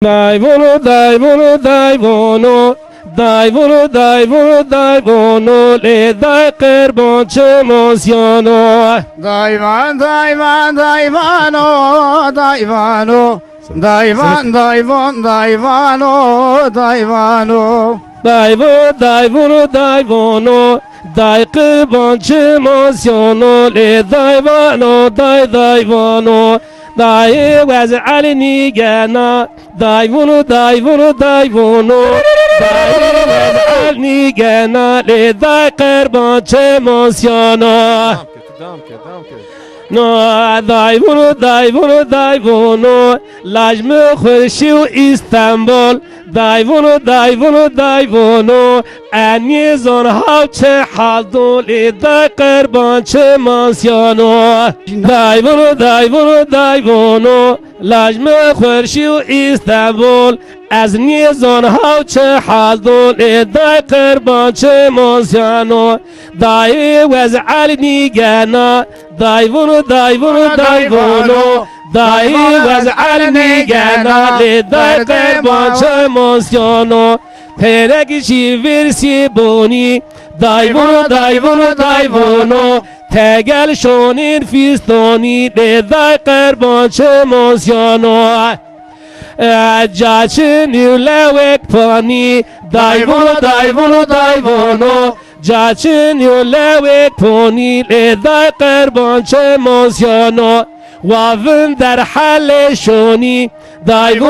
Dai vono, dai vono, dai vono, dai vono, dai vono, dai vono, le dai kerbançı emoziono. Dayvan dayvan dayvano dayvano dayvan dayvan dayvano dayvano Dai vono, dai vono, dai vono, dai kerbançı emoziono, le dai vano, dai vono. Dai وزعلني جانا داي ونو داي ونو داي ونو داي وزعلني جانا لداي قربان چموسيانا No, dai vono, lajme khurshi u İstanbul, dai vono, انی زن ها چه حال دولی دای قربان چه مانسیانو دای ونو لجم خورشی و استانبول از نیزان ها چه حال دولی دای قربان چه مانسیانو دای وزعل نیگنا دای ونو دای وزعل نیگنا دای قربان چه مانسیانو Perekişi versi boni dai vono tegel şonin fistoni de dai qerban çemosyono Caçın yülevek pani dai vono Caçın yülevek pani de dai qerban çemosyono Wavın der hale şoni dai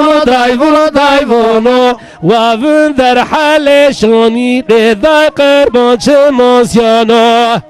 vono Wavın der hale şoni de dai qerban çemosyono